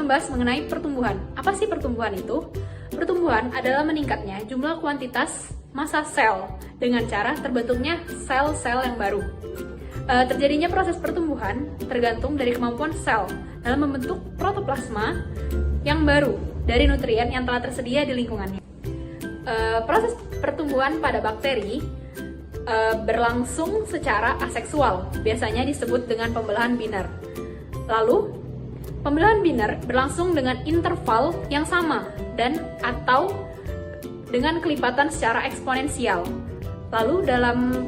membahas mengenai pertumbuhan. Apa sih pertumbuhan itu? Pertumbuhan adalah meningkatnya jumlah kuantitas massa sel dengan cara terbentuknya sel-sel yang baru. Terjadinya proses pertumbuhan tergantung dari kemampuan sel dalam membentuk protoplasma yang baru dari nutrien yang telah tersedia di lingkungannya. Proses pertumbuhan pada bakteri berlangsung secara aseksual, biasanya disebut dengan pembelahan biner. Lalu, pembelahan biner berlangsung dengan interval yang sama dan atau dengan kelipatan secara eksponensial. Lalu dalam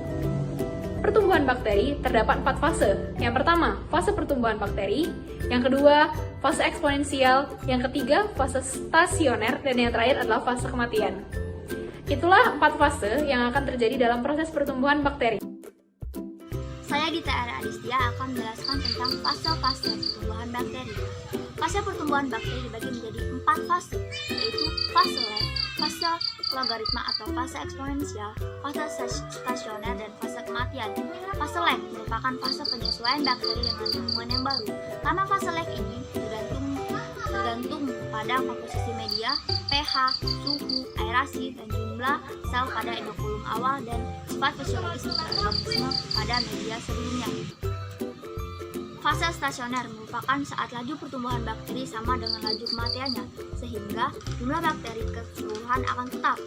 pertumbuhan bakteri terdapat 4 fase. Yang pertama, fase pertumbuhan bakteri. Yang kedua, fase eksponensial. Yang ketiga, fase stasioner. Dan yang terakhir adalah fase kematian. Itulah 4 fase yang akan terjadi dalam proses pertumbuhan bakteri. Saya Dita Era Adistia akan menjelaskan tentang fase-fase pertumbuhan bakteri. Fase pertumbuhan bakteri dibagi menjadi 4 fase, yaitu fase lag, fase logaritma atau fase eksponensial, fase stasioner, dan fase kematian. Fase lag merupakan fase penyesuaian bakteri dengan lingkungan yang baru. Karena fase lag ini tergantung pada komposisi media, pH, suhu, aerasi, dan jumlah sel pada inokulum awal dan sifat fisiologis mikroorganisme pada media sebelumnya. Fase stasioner merupakan saat laju pertumbuhan bakteri sama dengan laju kematiannya, sehingga jumlah bakteri keseluruhan akan tetap.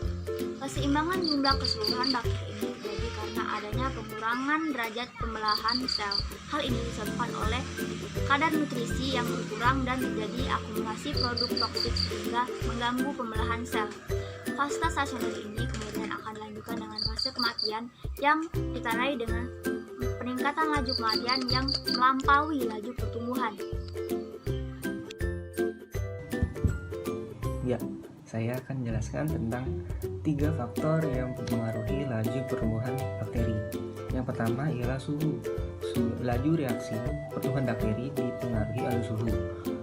Keseimbangan jumlah keseluruhan bakteri ini terjadi karena adanya pengurangan derajat pembelahan sel. Hal ini disebabkan oleh kadar nutrisi yang berkurang dan terjadi akumulasi produk toksik sehingga mengganggu pembelahan sel. Fase stasioner ini kemudian akan dilanjutkan dengan fase kematian yang ditandai dengan peningkatan laju kematian yang melampaui laju pertumbuhan. Ya, saya akan menjelaskan tentang 3 faktor yang mempengaruhi laju pertumbuhan bakteri. Yang pertama ialah suhu. Laju reaksi pertumbuhan bakteri dipengaruhi oleh suhu.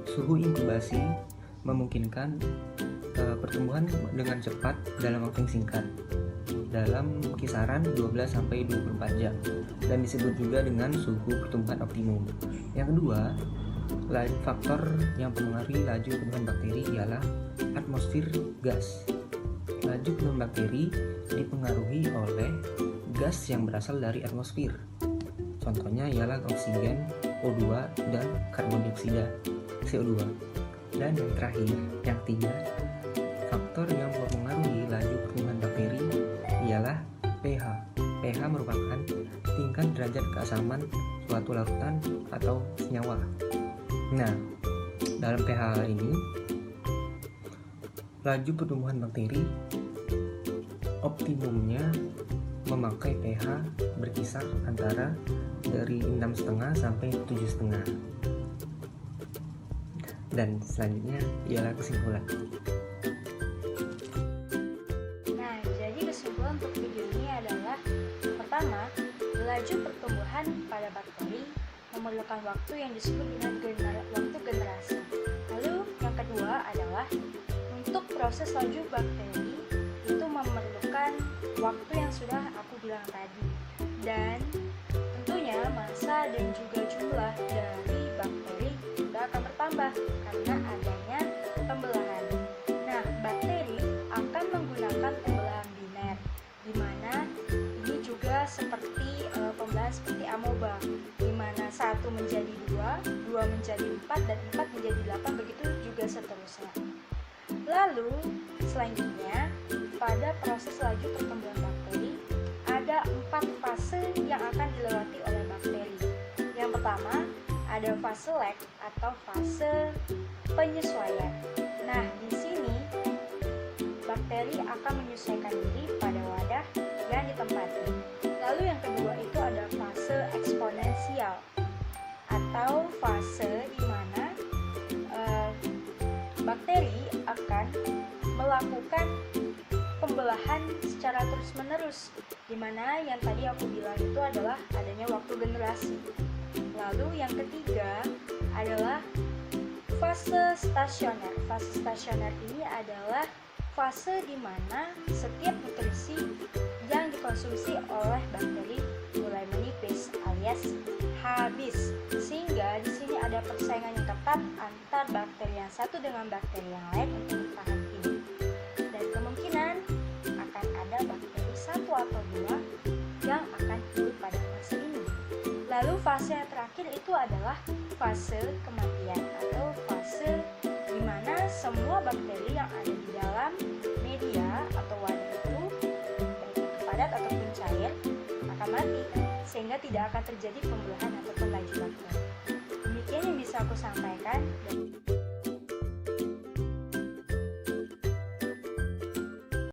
Suhu inkubasi memungkinkan pertumbuhan dengan cepat dalam waktu yang singkat, dalam kisaran 12-24 jam, dan disebut juga dengan suhu pertumbuhan optimum. Yang kedua, faktor yang mempengaruhi laju pertumbuhan bakteri ialah atmosfer gas. Laju pertumbuhan bakteri dipengaruhi oleh gas yang berasal dari atmosfer. Contohnya ialah oksigen, O2, dan karbon dioksida, CO2. Dan yang terakhir, yang ketiga, faktor yang mempengaruhi laju pertumbuhan bakteri ialah pH. pH merupakan tingkat derajat keasaman suatu larutan atau senyawa. Nah, dalam pH ini, laju pertumbuhan bakteri optimumnya memakai pH berkisar antara dari 6,5 sampai 7,5. Dan selanjutnya ialah kesimpulan. Nah, jadi kesimpulan untuk video ini adalah: pertama, laju pertumbuhan pada bakteri memerlukan waktu yang disebut dengan waktu generasi. Lalu yang kedua adalah untuk proses laju bakteri itu memerlukan waktu yang sudah aku bilang tadi, dan tentunya massa dan juga jumlah dari bakteri juga akan bertambah karena adanya pembelahan. Nah, bakteri akan menggunakan pembelahan biner, di mana ini juga seperti pembelahan seperti amoeba, di mana 1 menjadi 2, 2 menjadi 4, dan 4 menjadi 8, begitu juga seterusnya. Lalu, selanjutnya, pada proses laju pertumbuhan bakteri, ada 4 fase yang akan dilewati oleh bakteri. Yang pertama, ada fase lag atau fase penyesuaian. Nah, di sini bakteri akan menyesuaikan diri pada wadah yang ditempati. Lalu yang kedua itu ada fase eksponensial atau fase di mana bakteri akan melakukan pembelahan secara terus-menerus, di mana yang tadi aku bilang itu adalah adanya waktu generasi. Lalu yang ketiga adalah fase stasioner. Fase stasioner ini adalah fase di mana setiap nutrisi yang dikonsumsi oleh bakteri mulai menipis alias habis, sehingga di sini ada persaingan yang ketat ketat antar bakteri yang satu dengan bakteri yang lain untuk bertahan hidup. Dan kemungkinan akan ada bakteri satu atau dua yang akan hidup pada fase ini. Lalu fase yang terakhir itu adalah fase kematian atau fase di mana semua bakteri yang ada di dalam media atau wadah itu, baik itu padat ataupun cair, akan mati sehingga tidak akan terjadi pembelahan ataupun laju bakteri. Demikian yang bisa aku sampaikan.